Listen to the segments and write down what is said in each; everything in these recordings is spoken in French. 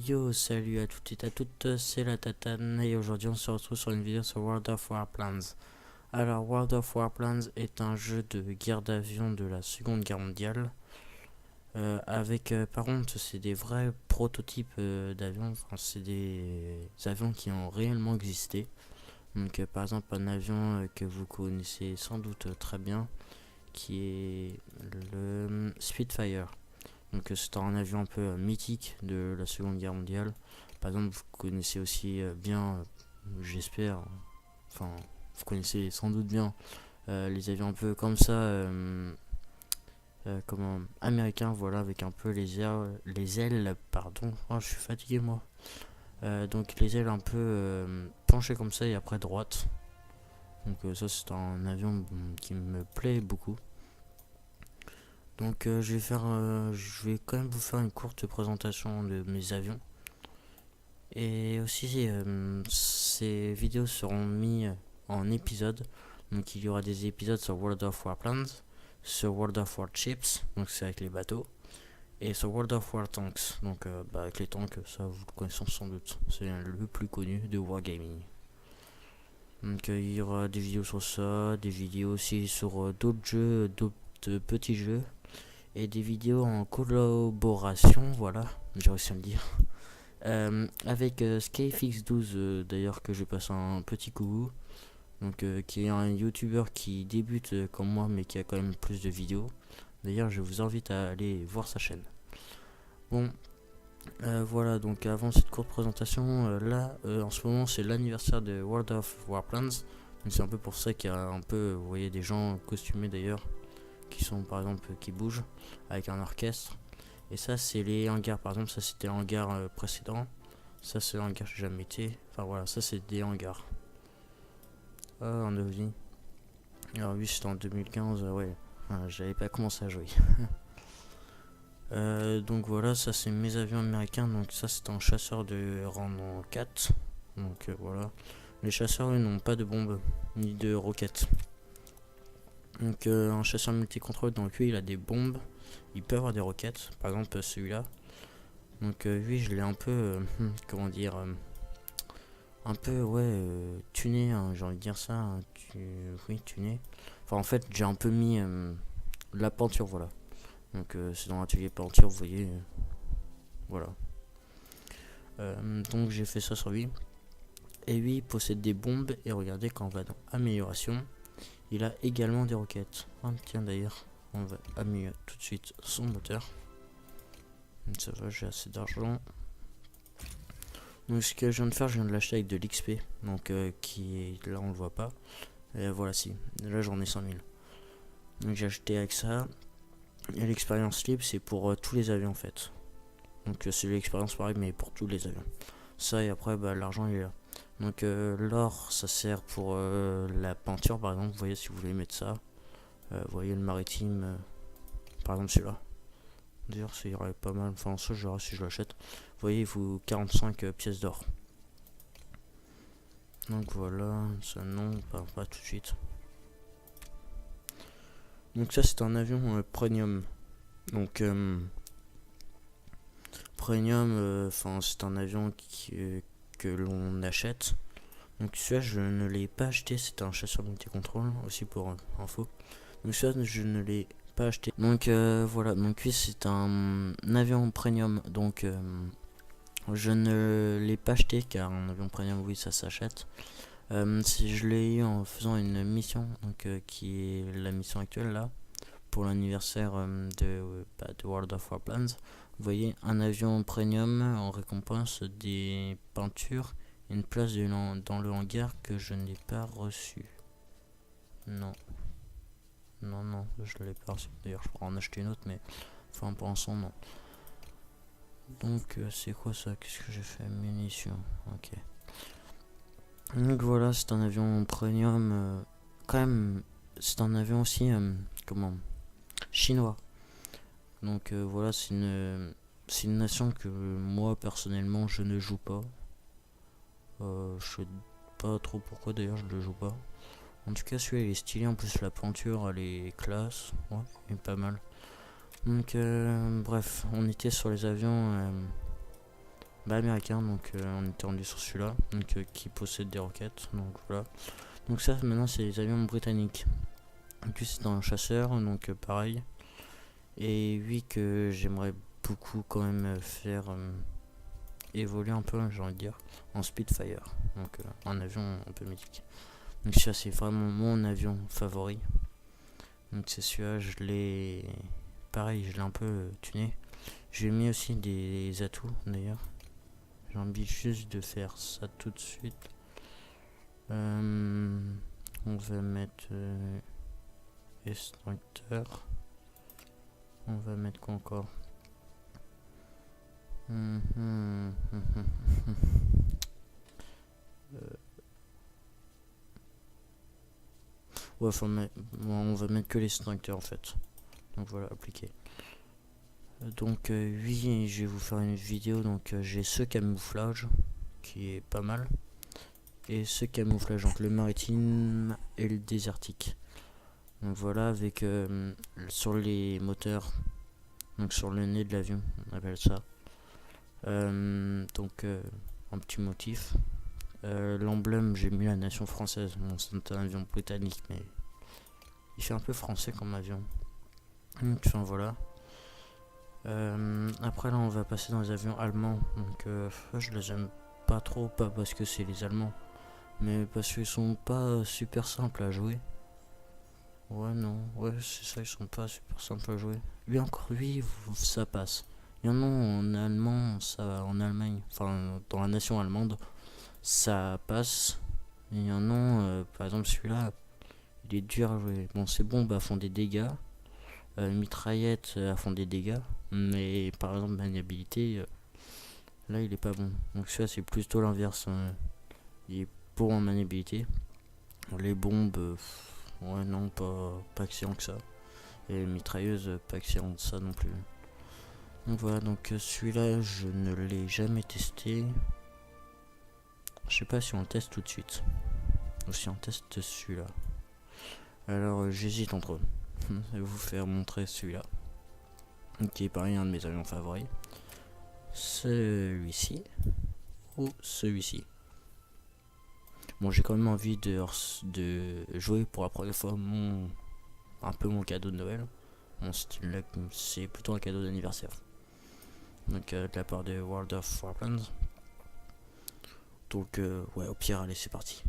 Yo, salut à toutes et à toutes, c'est la Tatane et aujourd'hui on se retrouve sur une vidéo sur World of Warplanes. Alors World of Warplanes est un jeu de guerre d'avion de la Seconde Guerre mondiale par contre c'est des vrais prototypes d'avions, enfin, c'est des avions qui ont réellement existé. Donc par exemple un avion que vous connaissez sans doute très bien qui est le Spitfire. Donc c'est un avion un peu mythique de la Seconde Guerre mondiale. Par exemple, vous connaissez aussi bien, j'espère, enfin, vous connaissez sans doute bien les avions un peu comme ça, comment, américains, voilà, avec un peu les ailes, pardon, oh, je suis fatigué moi. Donc les ailes un peu penchées comme ça et après droite. Donc ça c'est un avion qui me plaît beaucoup. Donc je vais quand même vous faire une courte présentation de mes avions. Et aussi ces vidéos seront mises en épisodes. Donc il y aura des épisodes sur World of Warplanes, sur World of Warships, donc c'est avec les bateaux, et sur World of War Tanks, donc avec les tanks, ça vous le connaissez sans doute, c'est le plus connu de Wargaming. Donc il y aura des vidéos sur ça, des vidéos aussi sur d'autres jeux, d'autres petits jeux, et des vidéos en collaboration, voilà, j'ai réussi à le dire, avec Skyfix12 d'ailleurs, que je passe un petit coucou, donc qui est un youtubeur qui débute comme moi mais qui a quand même plus de vidéos. D'ailleurs je vous invite à aller voir sa chaîne. Bon, voilà, donc avant cette courte présentation, là en ce moment c'est l'anniversaire de World of Warplanes, donc c'est un peu pour ça qu'il y a un peu, vous voyez, des gens costumés d'ailleurs, qui sont par exemple qui bougent avec un orchestre. Et ça c'est les hangars, par exemple ça c'était le hangar précédent, ça c'est le hangar que j'ai jamais été, enfin voilà, ça c'est des hangars. Ah, un ovni. Alors oui, c'était en 2015, ouais, j'avais pas commencé à jouer. Donc voilà, ça c'est mes avions américains, donc ça c'est un chasseur de rang 4. Donc voilà, les chasseurs eux n'ont pas de bombes ni de roquettes. Donc un chasseur multi-contrôle, donc lui il a des bombes, il peut avoir des roquettes, par exemple celui-là. Donc lui je l'ai un peu, comment dire, un peu ouais, tuné, hein, j'ai envie de dire ça, hein, oui tuné. Enfin en fait j'ai un peu mis la peinture, voilà. Donc c'est dans l'atelier peinture, vous voyez, voilà. Donc j'ai fait ça sur lui. Et lui il possède des bombes, et regardez quand on va dans amélioration, il a également des roquettes. Ah, tiens d'ailleurs, on va améliorer tout de suite son moteur. Donc ça va, j'ai assez d'argent. Donc ce que je viens de faire, je viens de l'acheter avec de l'XP, donc qui est là on le voit pas. Et voilà, si, là j'en ai 5000. Donc j'ai acheté avec ça. Et l'expérience libre c'est pour tous les avions en fait. Donc c'est l'expérience pareil mais pour tous les avions. Ça et après bah, l'argent il est là. Donc l'or ça sert pour la peinture par exemple, vous voyez si vous voulez mettre ça. Vous voyez le maritime, par exemple celui-là. D'ailleurs ça irait pas mal, enfin ça je verrai si je l'achète. Vous voyez il faut 45 pièces d'or. Donc voilà, ça non, pas tout de suite. Donc ça c'est un avion premium. Donc premium, enfin c'est un avion que l'on achète. Donc celui-là je ne l'ai pas acheté, c'est un chasseur multi-contrôle aussi pour info. Donc celui-là je ne l'ai pas acheté. Donc voilà, donc lui c'est un avion premium, donc je ne l'ai pas acheté car un avion premium oui ça s'achète. Je l'ai eu en faisant une mission, donc qui est la mission actuelle là, pour l'anniversaire de World of Warplanes. Vous voyez un avion premium en récompense des peintures et une place dans le hangar que je n'ai pas reçu. Non, je l'ai pas reçu. D'ailleurs je pourrais en acheter une autre mais enfin pour l'instant non. Donc c'est quoi ça? Qu'est-ce que j'ai fait? Munitions, ok. Donc voilà, c'est un avion premium, quand même, c'est un avion aussi, comment, chinois. Donc voilà, c'est une nation que moi personnellement je ne joue pas. Je sais pas trop pourquoi d'ailleurs je le joue pas. En tout cas celui-là il est stylé, en plus la peinture elle est classe, ouais, il est pas mal. Donc bref, on était sur les avions américain, donc on était rendu sur celui-là, donc qui possède des roquettes, donc voilà. Donc ça maintenant c'est les avions britanniques. En plus c'est un chasseur, donc pareil. Et oui que j'aimerais beaucoup quand même faire évoluer un peu, j'ai envie de dire, en Spitfire, donc un avion un peu mythique. Donc ça c'est vraiment mon avion favori. Donc c'est celui-là, je l'ai pareil, je l'ai un peu tuné. J'ai mis aussi des atouts d'ailleurs. J'ai envie juste de faire ça tout de suite. On va mettre extracteur. On va mettre quoi encore? Ouais, on va mettre que l'extracteur en fait. Donc voilà, appliqué. Donc oui, je vais vous faire une vidéo. Donc j'ai ce camouflage qui est pas mal. Et ce camouflage, donc le maritime et le désertique. Donc voilà, avec sur les moteurs, donc sur le nez de l'avion, on appelle ça. Donc un petit motif. L'emblème, j'ai mis la nation française. Bon, c'est un avion britannique, mais il fait un peu français comme avion. Enfin voilà. Après là, on va passer dans les avions allemands. Donc je les aime pas trop, pas parce que c'est les Allemands, mais parce qu'ils sont pas super simples à jouer. Ouais, non, ouais, c'est ça, ils sont pas super simples à jouer. Lui encore, lui, ça passe. Il y en a en allemand, ça, en Allemagne, enfin dans la nation allemande, ça passe. Et il y en a, par exemple celui-là, il est dur à jouer. Bon, ces bombes font des dégâts, mitraillettes font des dégâts, mais par exemple maniabilité, là il est pas bon. Donc celui-là c'est plutôt l'inverse. Il est pour en maniabilité. Les bombes, ouais non, pas excellent que ça. Et les mitrailleuses, pas excellent que ça non plus. Donc voilà, donc celui-là je ne l'ai jamais testé. Je sais pas si on le teste tout de suite ou si on teste celui-là. Alors j'hésite entre eux. Je vais vous faire montrer celui-là, qui est pareil un de mes avions favoris. Celui-ci ou celui-ci. Bon, j'ai quand même envie de jouer pour la première fois un peu mon cadeau de Noël. Mon style là, c'est plutôt un cadeau d'anniversaire. Donc de la part de World of Warplanes. Donc ouais, au pire, allez, c'est parti.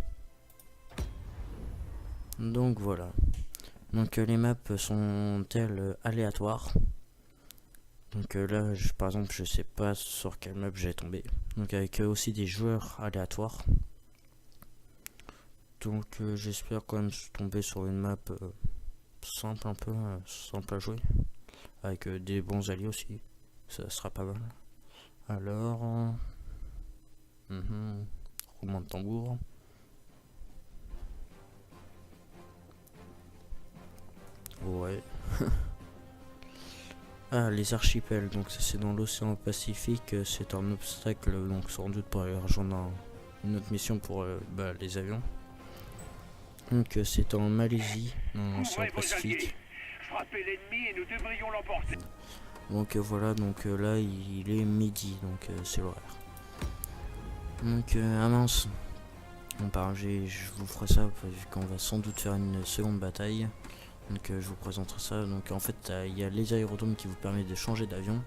Donc voilà. Donc les maps sont-elles aléatoires? Donc là, par exemple, je sais pas sur quelle map j'ai tombé. Donc avec aussi des joueurs aléatoires. Donc j'espère quand même tomber sur une map simple, un peu simple à jouer, avec des bons alliés aussi, ça sera pas mal. Alors roulement de tambour. Ouais. Ah, les archipels, donc ça c'est dans l'océan Pacifique, c'est un obstacle, donc sans doute pour aller rejoindre une autre mission pour les avions. Donc c'est en Malaisie, dans l'océan Pacifique. L'ennemi et nous devrions l'emporter. Donc voilà, donc là il est midi, donc c'est l'horaire. Donc ah mince. Bon bah je vous ferai ça vu qu'on va sans doute faire une seconde bataille. Donc je vous présenterai ça. Donc en fait il y a les aérodromes qui vous permettent de changer d'avion.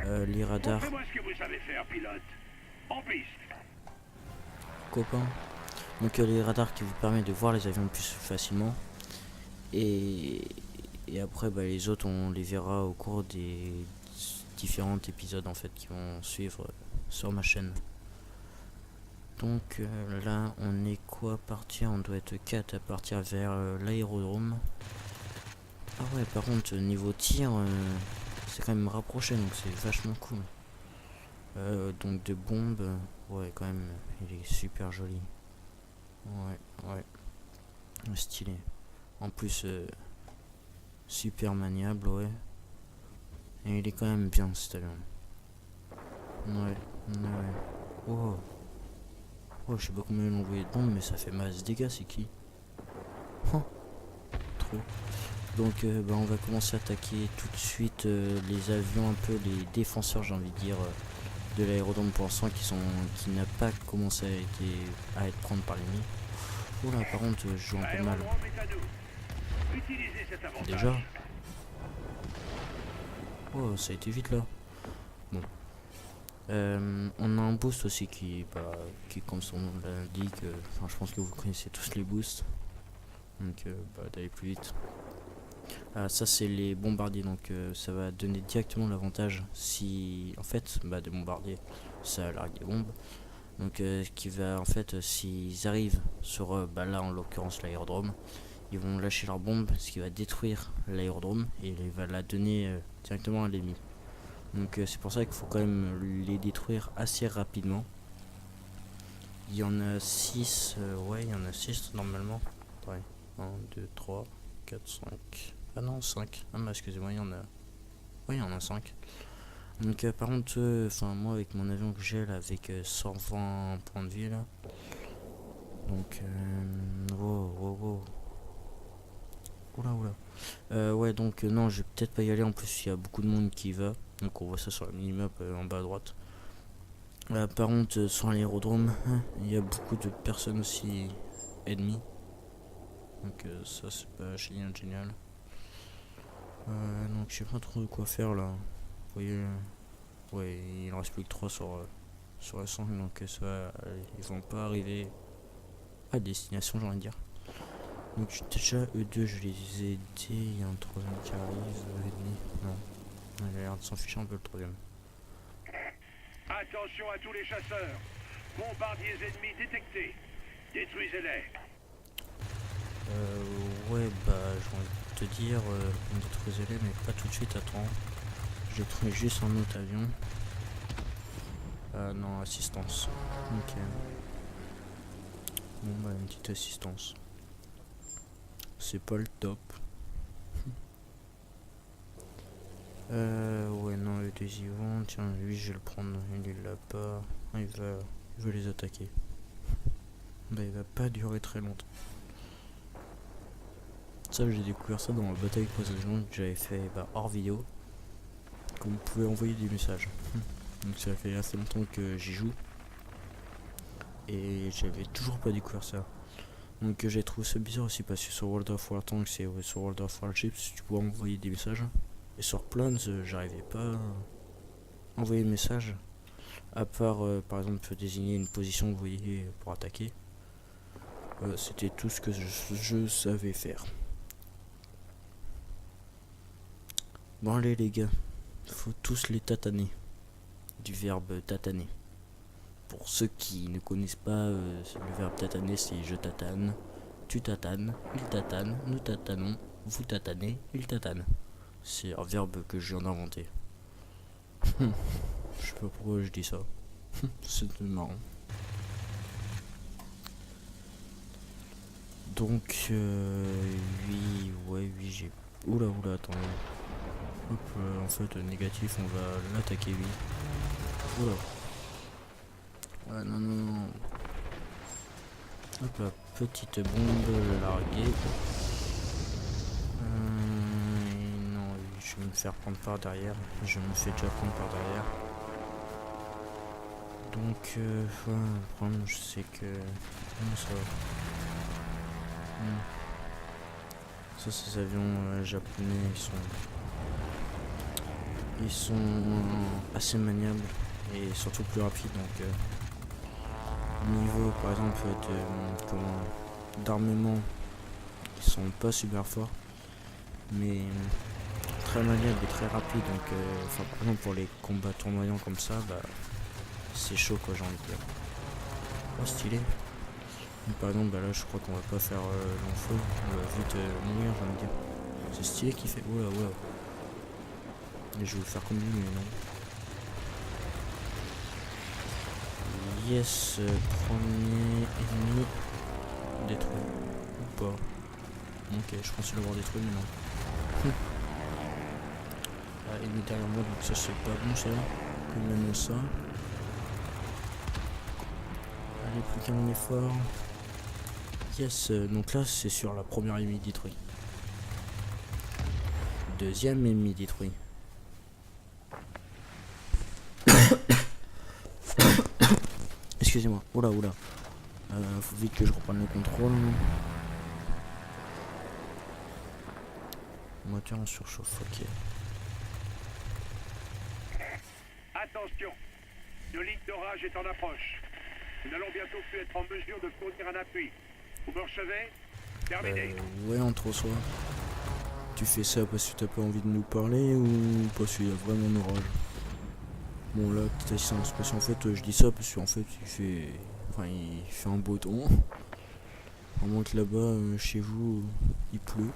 Les radars. Montrez-moi ce que vous savez faire, pilote. En piste. Copain. Donc les radars qui vous permettent de voir les avions plus facilement. Et après les autres on les verra au cours des différents épisodes en fait qui vont suivre sur ma chaîne. Donc là on est quoi à partir? On doit être 4 à partir vers l'aérodrome. Ah ouais, par contre niveau tir c'est quand même rapproché, donc c'est vachement cool. Donc de bombes, ouais quand même il est super joli. Ouais stylé. En plus super maniable, ouais. Et il est quand même bien cet avion. Ouais. Oh, je sais pas combien ils ont envoyé de bombes, mais ça fait masse de dégâts, c'est qui? Oh, trop. Donc on va commencer à attaquer tout de suite les avions, un peu les défenseurs, j'ai envie de dire, de l'aérodrome pour l'instant qui n'a pas commencé à être prendre par l'ennemi. Oula, par contre, je joue un peu mal. L'aérodrome est à nous. Utilisez cet avantage. Déjà. Oh, ça a été vite là. Bon. On a un boost aussi qui comme son nom l'indique, je pense que vous connaissez tous les boosts. Donc d'aller plus vite. Ça c'est les bombardiers, donc ça va donner directement l'avantage si en fait des bombardiers ça largue des bombes. Donc qui va en fait s'ils arrivent sur là en l'occurrence l'aérodrome, ils vont lâcher leur bombe, ce qui va détruire l'aérodrome et il va la donner directement à l'ennemi. Donc c'est pour ça qu'il faut quand même les détruire assez rapidement. Il y en a 6, ouais il y en a 6 normalement. Ouais. 1, 2, 3, 4, 5. Ah non 5. Ah mais excusez-moi, il y en a. Oui il y en a 5. Donc par contre moi avec mon avion que j'ai là avec 120 points de vie là. Donc wow. Oula. Ouais donc non je vais peut-être pas y aller, en plus il y a beaucoup de monde qui y va. Donc on voit ça sur la minimap en bas à droite. Par contre sur l'aérodrome il y a beaucoup de personnes aussi ennemies. Donc ça c'est pas génial. Donc je sais pas trop de quoi faire là. Vous voyez, ouais il en reste plus que 3 sur la 100, donc ça ils vont pas arriver à destination j'ai envie de dire. Donc déjà eux2 je les ai aidés, il y a un troisième qui arrive, ennemi. Non. Il a l'air de s'en ficher un peu le troisième. Attention à tous les chasseurs. Bombardiers ennemis détectés. Détruisez-les. Ouais j'ai envie de te dire, détruisez-les mais pas tout de suite, attends. Je trouve juste un autre avion. Non, assistance. Ok. Bon une petite assistance. C'est pas le top. Ouais non eux deux y vont. Tiens lui je vais le prendre, il l'a pas. Il veut les attaquer. Il va pas durer très longtemps. Ça j'ai découvert ça dans la bataille précédente que j'avais fait hors vidéo. Que vous pouvez envoyer des messages. Donc ça fait assez longtemps que j'y joue. Et j'avais toujours pas découvert ça. Donc j'ai trouvé ça bizarre aussi parce que sur World of War Tanks et sur World of Warships tu pouvais envoyer des messages. Et sur Planes j'arrivais pas à envoyer de messages. À part par exemple désigner une position vous voyez pour attaquer. C'était tout ce que je savais faire. Bon allez les gars, faut tous les tataner. Du verbe tataner. Pour ceux qui ne connaissent pas le verbe tataner, c'est je tatane, tu tatanes, il tatane, nous tatanons, vous tatanez, il tatane. C'est un verbe que je viens d'inventer. Je sais pas pourquoi je dis ça. C'est marrant. Donc oui j'ai... Oula attends. Hop, en fait négatif on va l'attaquer lui. Oula. Ouais non. Hop la petite bombe larguée. Non, je vais me faire prendre par derrière. Je me fais déjà prendre par derrière. Donc le problème c'est que... ça va. Ça ces avions japonais ils sont assez maniables et surtout plus rapides, donc niveau par exemple d'armement ils sont pas super forts mais très maniables et très rapides, donc par exemple pour les combats tournoyants comme ça c'est chaud quoi j'ai envie de dire. Oh stylé. Donc, par exemple là je crois qu'on va pas faire l'enfeu, on va vite mourir j'ai envie de dire. C'est stylé qu'il fait. Oula. Et je vais vous faire combien mais non. Yes, premier ennemi détruit. Ou pas. Ok, je pensais l'avoir détruit mais non. Il est derrière moi donc ça c'est pas bon ça. Comme ça. Allez, plus qu'un effort. Yes, donc là c'est sur la première ennemi détruit. Deuxième ennemi détruit. excusez-moi. Oula, oula. Faut vite que je reprenne le contrôle. Moteur en surchauffe, ok. Attention, une ligne d'orage est en approche. Nous allons bientôt plus être en mesure de fournir un appui. Vous me recevez? Terminé. Ouais, entre soi. Tu fais ça parce que t'as pas envie de nous parler ou parce qu'il y a vraiment un orage? Bon là, t'as sens parce qu'en fait, je dis ça parce qu'en fait, il fait un beau temps. À moins que là-bas, chez vous, il pleut.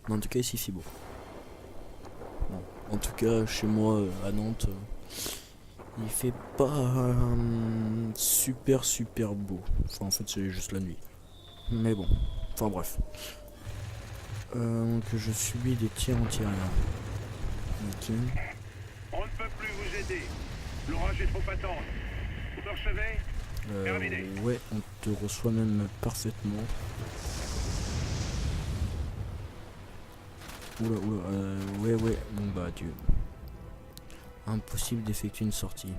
Mais en tout cas, ici, il fait beau. Bon, en tout cas, chez moi, à Nantes, il fait pas super beau. Enfin, en fait, c'est juste la nuit. Mais bon, enfin bref. Donc, je subis des tirs anti-aériens. Ok. On ne peut plus vous aider. L'orage est trop patente. Vous me recevez? Terminé. Ouais, on te reçoit même parfaitement. Oula, ouais, bon bah adieu. Impossible d'effectuer une sortie.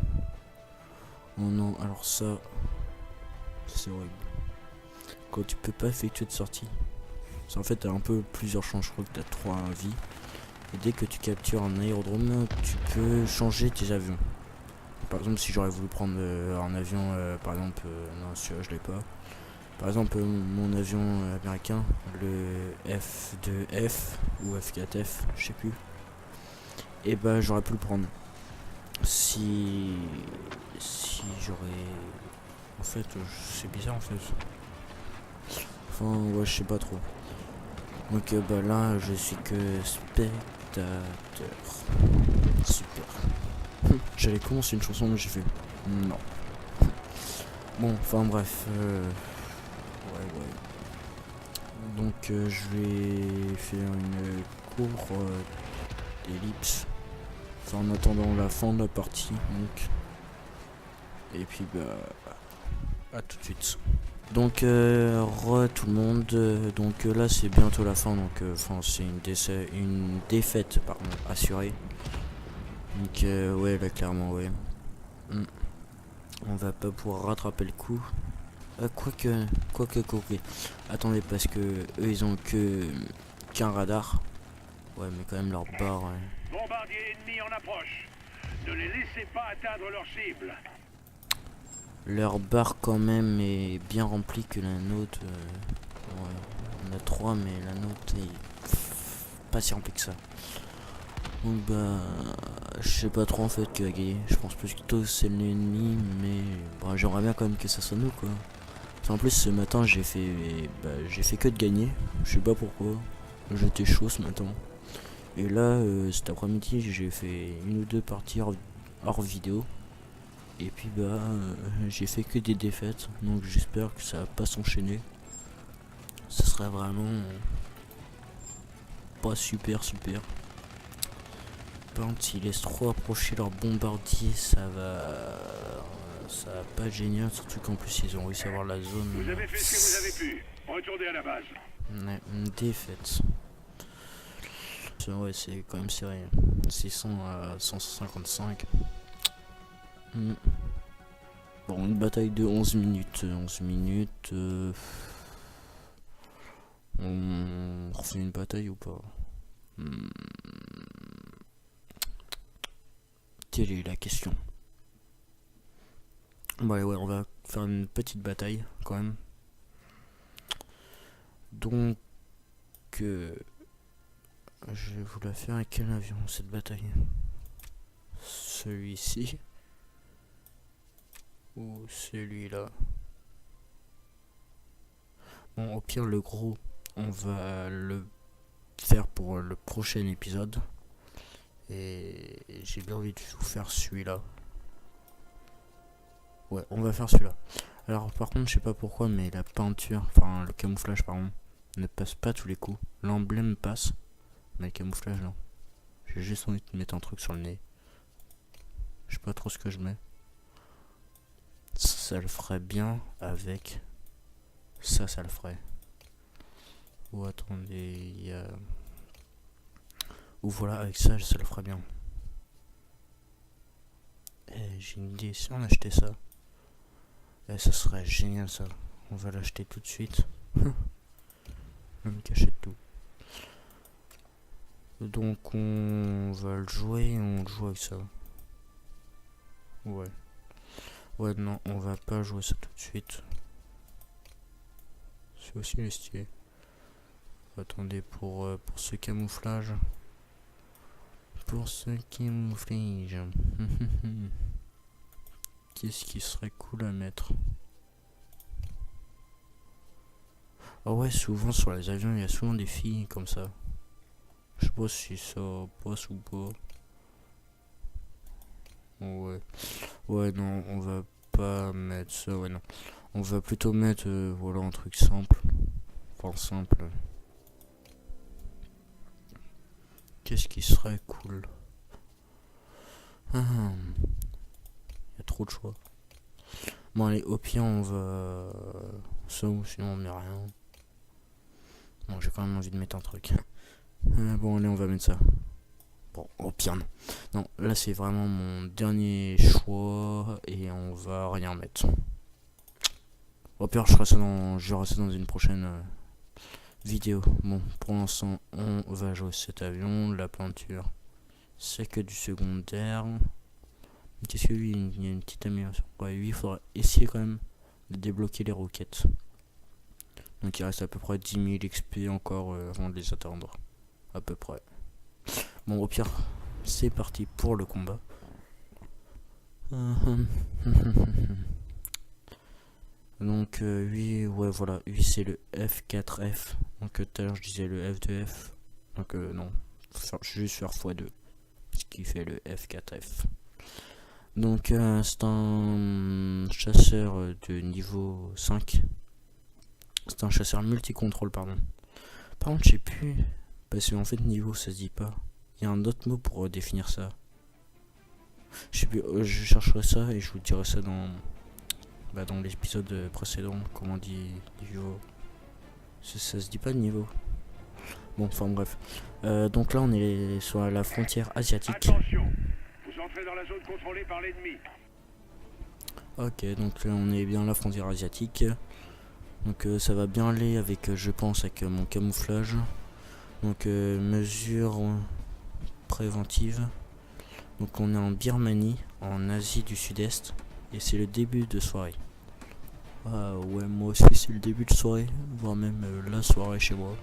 Oh non, alors ça, c'est horrible. Quand tu peux pas effectuer de sortie. En fait, t'as un peu plusieurs chances, je crois que t'as 3 vies. Et dès que tu captures un aérodrome, tu peux changer tes avions. Par exemple, si j'aurais voulu prendre un avion, par exemple, non, celui-là je l'ai pas. Par exemple, mon avion américain, le F2F ou F4F, je sais plus. Et bah, j'aurais pu le prendre. Si j'aurais. En fait, c'est bizarre en fait. Enfin, ouais, je sais pas trop. Donc, bah là, je suis que spectateur. Super. J'allais commencer une chanson, mais j'ai fait non. Bon, enfin bref. Ouais. Donc je vais faire une courte ellipse. Enfin, en attendant la fin de la partie. Donc. Et puis bah. À tout de suite. Donc tout le monde. Donc là c'est bientôt la fin. Donc enfin c'est une défaite pardon, assurée. Donc ouais là clairement ouais. On va pas pouvoir rattraper le coup. Quoique. Attendez, parce que eux ils ont qu'un radar. Ouais, mais quand même leur barre. Bombardier ennemi en approche. Ne les laissez pas atteindre leur cible. Leur barre quand même est bien remplie que la nôtre. Ouais, on a 3, mais la nôtre est pas si remplie que ça. Donc bah, je sais pas trop en fait qui va gagner. Je pense plutôt c'est l'ennemi, mais bah, j'aimerais bien quand même que ça soit nous quoi. En plus ce matin j'ai fait que de gagner. Je sais pas pourquoi. J'étais chaud ce matin. Et là cet après-midi j'ai fait une ou deux parties hors vidéo. Et puis bah j'ai fait que des défaites. Donc j'espère que ça va pas s'enchaîner. Ce serait vraiment pas super. Par contre s'ils laissent trop approcher leur bombardier, ça va pas être génial, surtout qu'en plus ils ont réussi à avoir la zone. Vous avez fait ce que vous avez pu. Retournez à la base. Ouais, une défaite. Ouais, c'est quand même serré. 600 à 155. Bon, une bataille de 11 minutes. On refait une bataille ou pas? Quelle est la question? Bon, allez, ouais, on va faire une petite bataille quand même. Donc, je vais vous la faire avec quel avion cette bataille? Celui-ci ou celui-là? Bon, au pire, le gros, on va le faire pour le prochain épisode. Et j'ai bien envie de vous faire celui-là. Ouais, on va faire celui-là. Alors, par contre, je sais pas pourquoi, mais la peinture, enfin le camouflage, pardon, ne passe pas tous les coups. L'emblème passe, mais le camouflage, non. J'ai juste envie de mettre un truc sur le nez. Je sais pas trop ce que je mets. Ça le ferait bien avec ça le ferait. Ou attendez, il y a... Ou voilà, avec ça le ferait bien. Et j'ai une idée. Si on achetait ça, ça serait génial ça. On va l'acheter tout de suite. On me cachait tout. Donc on va le jouer et on le joue avec ça. Ouais. Ouais, non, on va pas jouer ça tout de suite. C'est aussi le stylé. Attendez, pour ce camouflage. Pour ce camouflage. Qu'est-ce qui serait cool à mettre? Ah ouais, souvent sur les avions, il y a souvent des filles comme ça. Je sais pas si ça passe ou pas. Ouais. Ouais, non, on va pas mettre ça, ouais, non. On va plutôt mettre, voilà, un truc simple. Enfin, simple. Qu'est-ce qui serait cool? Il y a trop de choix. Bon, allez, au pire, on va... ça ou sinon on met rien. Bon, j'ai quand même envie de mettre un truc. Bon, allez, on va mettre ça. Bon, au pire, non. Non, là, c'est vraiment mon dernier choix et on va rien mettre. Au pire, je vais rester dans une prochaine vidéo. Bon, pour l'instant, on va jouer cet avion. La peinture, c'est que du secondaire. Qu'est-ce que lui, il y a une petite amélioration. Ouais, lui, il faudra essayer quand même de débloquer les roquettes. Donc, il reste à peu près 10 000 XP encore avant de les atteindre. À peu près. Bon, au pire, c'est parti pour le combat. Donc, lui, ouais, voilà, lui, c'est le F4F. Donc, tout à l'heure, je disais le F2F. Donc, non, je vais juste faire x2. Ce qui fait le F4F. Donc, c'est un chasseur de niveau 5. C'est un chasseur multi-contrôle, pardon. Par contre, je sais plus. Parce qu'en fait, niveau, ça se dit pas. Il y a un autre mot pour définir ça. Je sais plus, je chercherai ça et je vous dirai ça dans l'épisode précédent. Comment on dit niveau. Ça se dit pas de niveau. Bon, enfin bref. Donc là, on est sur la frontière asiatique. Attention, vous entrez dans la zone contrôlée par l'ennemi. Ok, donc là, on est bien à la frontière asiatique. Donc ça va bien aller avec, je pense, avec mon camouflage. Donc mesure préventive. Donc on est en Birmanie, en Asie du Sud-Est. Et c'est le début de soirée. Ah ouais, moi aussi c'est le début de soirée. Voire même la soirée chez moi.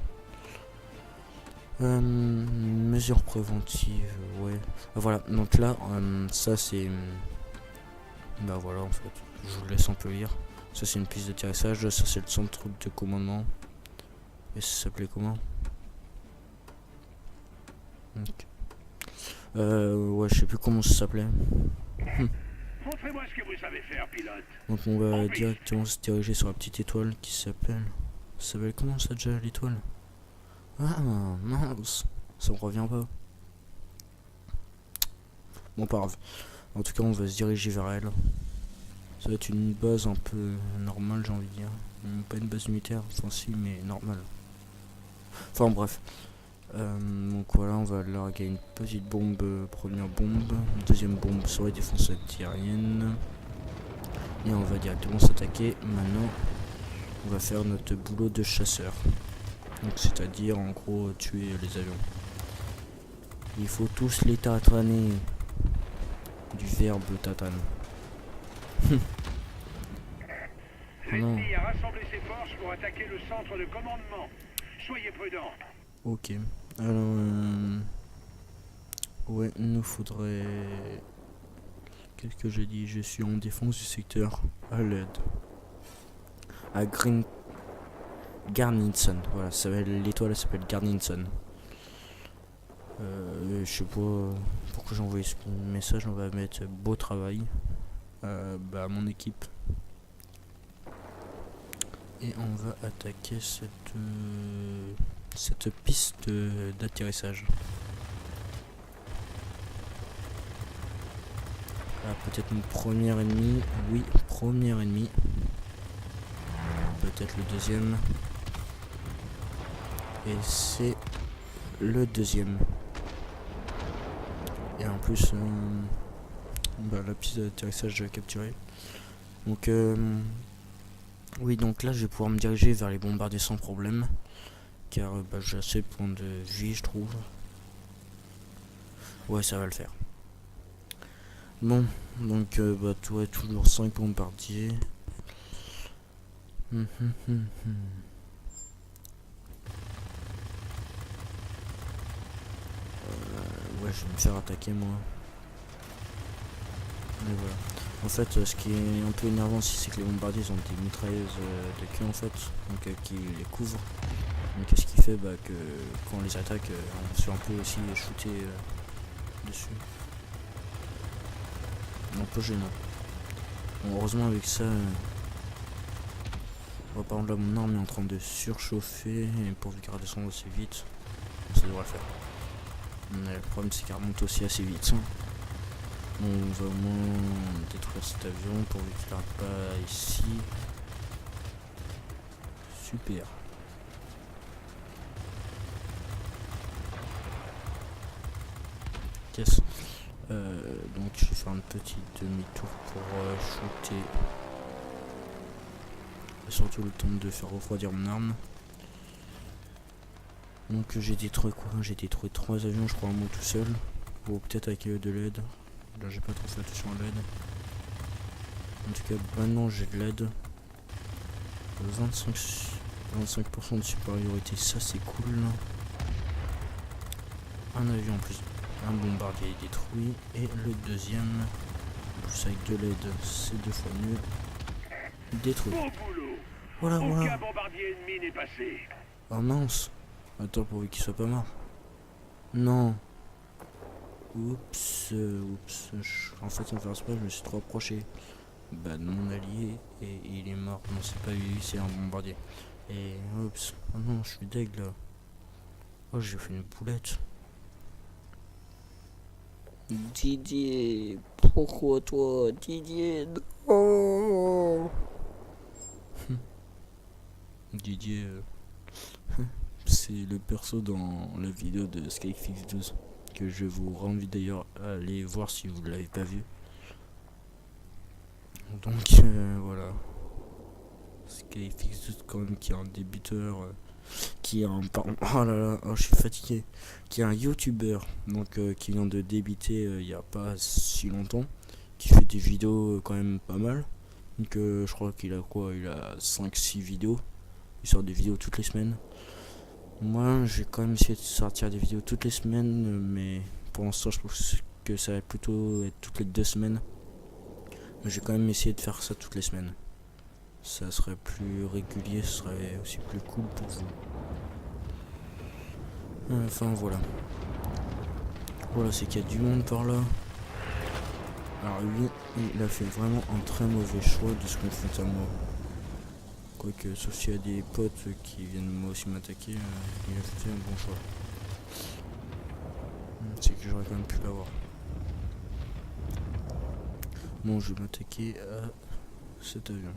Mesure préventive, ouais. Voilà, donc là, ça c'est... bah voilà, en fait, je vous laisse un peu lire. Ça c'est une piste d'atterrissage, ça c'est le centre de commandement. Et ça s'appelait comment? Okay. Ouais, je sais plus comment ça s'appelait. Montrez-moi ce que vous savez faire, pilote. Donc on va directement se diriger sur la petite étoile qui s'appelle... Ça s'appelle comment ça déjà, l'étoile? Ah mince, ça me revient pas. Bon, pas grave. En tout cas, on va se diriger vers elle. Ça va être une base un peu normale, j'ai envie de dire. Pas une base militaire, enfin si, mais normale. Enfin bref. Donc voilà, on va larguer une petite bombe, première bombe. Deuxième bombe sur les défenses antiaériennes. Et on va directement s'attaquer. Maintenant, on va faire notre boulot de chasseur. Donc c'est-à-dire en gros tuer les avions. Il faut tous les tataner. Du verbe tatane. L'ennemi a rassemblé ses forces pour attaquer le centre de commandement. Soyez prudents. Ok. Alors ouais, il nous faudrait... Qu'est-ce que j'ai dit? Je suis en défense du secteur. À l'aide. À Garnison, voilà, l'étoile s'appelle Garnison. Je sais pas pourquoi j'ai envoyé ce message, on va mettre beau travail à mon équipe. Et on va attaquer cette piste d'atterrissage. Ah, peut-être une première ennemie, oui, première ennemie. Peut-être le deuxième. Et c'est le deuxième. Et en plus, la piste d'atterrissage capturée. Donc oui, donc là je vais pouvoir me diriger vers les bombardiers sans problème, car j'ai assez de points de vie, je trouve. Ouais, ça va le faire. Bon, donc toi toujours 5 bombardiers. Ouais, je vais me faire attaquer moi. Et voilà. En fait, ce qui est un peu énervant aussi, c'est que les bombardiers ont des mitrailleuses de queue en fait, donc qui les couvrent. Donc qu'est-ce qui fait que quand on les attaque, on se fait un peu aussi shooter dessus. Un peu gênant. Bon, heureusement avec ça, par exemple là mon arme est en train de surchauffer et pourvu qu'elle redescende assez vite, ça devrait le faire. Mais le problème c'est qu'elle remonte aussi assez vite. Bon, on va au moins détruire cet avion pourvu qu'il n'arrive pas ici. Super. Yes. Donc je vais faire une petite demi-tour pour shooter. Et surtout le temps de faire refroidir mon arme. Donc j'ai détruit quoi? J'ai détruit 3 avions je crois moi tout seul. Ou peut-être avec de l'aide. Là j'ai pas trop fait attention à l'aide. En tout cas maintenant j'ai de l'aide. 25% de supériorité, ça c'est cool. Un avion en plus. Un bombardier est détruit et le deuxième, en plus avec de l'aide, c'est 2 fois mieux. Détruit. Bon boulot. Voilà, Aucun voilà. bombardier ennemi n'est passé. Oh mince. Attends, pourvu qu'il soit pas mort. Non. Oups. En fait, sans faire exprès, je me suis trop approché de mon allié et il est mort. Non, c'est pas lui, c'est un bombardier. Et oups. Oh non, je suis deg là. Oh, j'ai fait une poulette. Didier, pourquoi toi, Didier? Non. Didier, c'est le perso dans la vidéo de Skyfix12 que je vous renvoie d'ailleurs à aller voir si vous ne l'avez pas vu. Donc voilà, Skyfix12 quand même qui est un débuteur. Qui est un oh là là, oh, je suis fatigué, qui est un youtubeur donc qui vient de débuter il y a pas si longtemps, qui fait des vidéos quand même pas mal, donc je crois qu'il a quoi, il a 5-6 vidéos, il sort des vidéos toutes les semaines. Moi j'ai quand même essayé de sortir des vidéos toutes les semaines, mais pour l'instant je pense que ça va plutôt être toutes les 2 semaines, mais j'ai quand même essayé de faire ça toutes les semaines. Ça serait plus régulier, ce serait aussi plus cool pour vous. Enfin voilà. Voilà, c'est qu'il y a du monde par là. Alors lui, il a fait vraiment un très mauvais choix de se confronter à moi. Quoique, sauf s'il y a des potes qui viennent moi aussi m'attaquer, il a fait un bon choix. C'est que j'aurais quand même pu l'avoir. Bon, je vais m'attaquer à cet avion.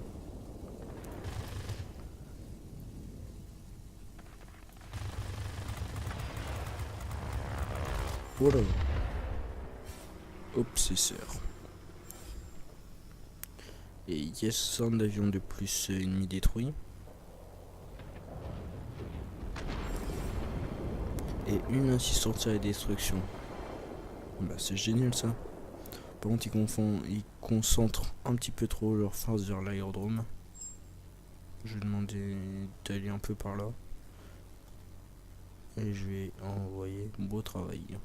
Voilà. Hop, c'est sœur. Et yes, un avion de plus ennemi détruit. Et une assistance à la destruction. Bah c'est génial ça. Par contre ils concentrent un petit peu trop leur force vers l'aérodrome. Je vais demander d'aller un peu par là. Et je vais envoyer beau travail.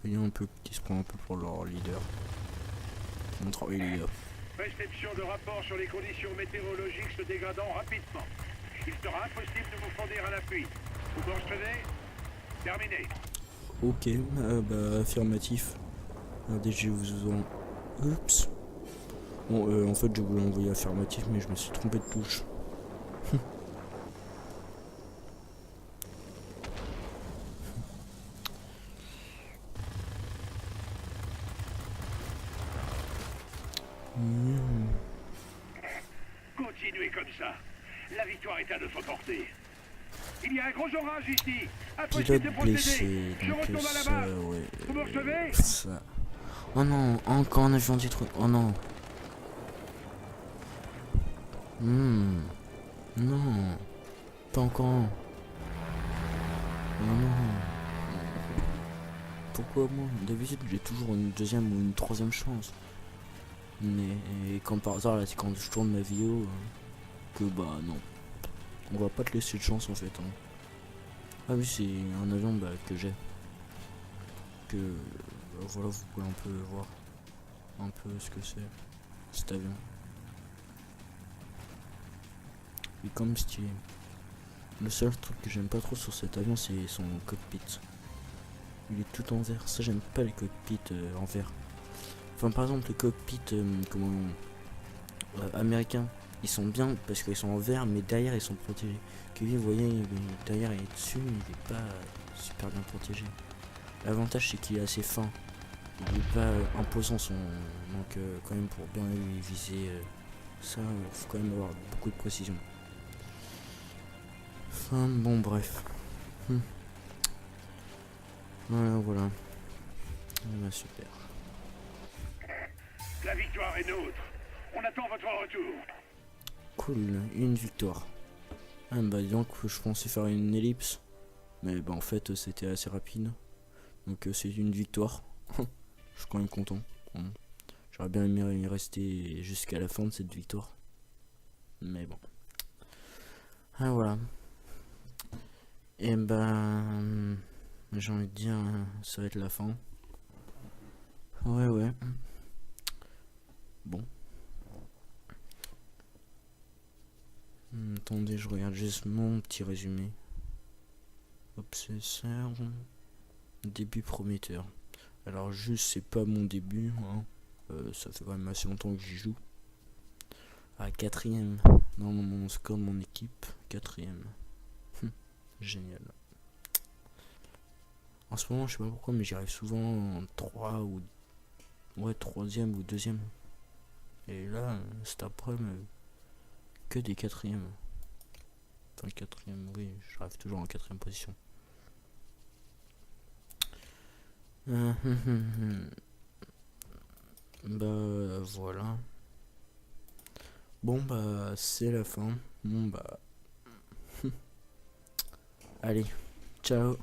Voyez un peu qui se prend un peu pour leur leader. Bon travail les gars. Réception de rapport sur les conditions météorologiques se dégradant rapidement. Il sera impossible de vous fournir un appui. Vous m'enchaînez? Terminé. Ok, bah affirmatif. Regardez, je vous en... Oups. Bon, en fait je voulais envoyer affirmatif mais je me suis trompé de touche. Continuez comme ça. La victoire est à notre portée. Il y a un gros orage ici. Pilote Impossible de blessé, procéder. Je donc retourne à la ça, base. ouais, Vous me recevez? ça. Oh non, encore un avion détruit. Oh non. Non. Pas encore un. Oh non. Pourquoi moi? D'habitude j'ai toujours une deuxième ou une troisième chance. Mais quand par hasard là c'est quand je tourne ma vidéo que bah non. On va pas te laisser de chance en fait. Hein. Ah oui c'est un avion bah, que j'ai. Que voilà vous pouvez un peu voir un peu ce que c'est cet avion. Il est comme stylé. Le seul truc que j'aime pas trop sur cet avion c'est son cockpit. Il est tout en verre. Ça j'aime pas les cockpits en verre. Enfin par exemple les cockpits américains. Ils sont bien parce qu'ils sont en verre mais derrière ils sont protégés. Kevin vous voyez derrière il est dessus il est pas super bien protégé. L'avantage c'est qu'il est assez fin. Il est pas imposant son. Donc quand même pour bien lui viser ça faut quand même avoir beaucoup de précision. Enfin bon bref. Voilà. Ah, bah, super. La victoire est nôtre. On attend votre retour. Cool, une victoire. Ah bah donc je pensais faire une ellipse. Mais bah en fait c'était assez rapide. Donc c'est une victoire. Je suis quand même content. J'aurais bien aimé y rester jusqu'à la fin de cette victoire. Mais bon. Ah voilà. Et ben j'ai envie de dire ça va être la fin. Ouais. Bon. Attendez, je regarde juste mon petit résumé. Obsesseur. Début prometteur. Alors juste c'est pas mon début. Hein. Ça fait quand même assez longtemps que j'y joue. À quatrième dans mon score de mon équipe. Quatrième. Génial. En ce moment je sais pas pourquoi mais j'y arrive souvent en 3 ou... Ouais 3ème ou 2ème. Et là cet après-midi que des quatrièmes. Enfin quatrième oui j'arrive toujours en quatrième position. Bah voilà. Bon bah c'est la fin. Bon bah allez, ciao.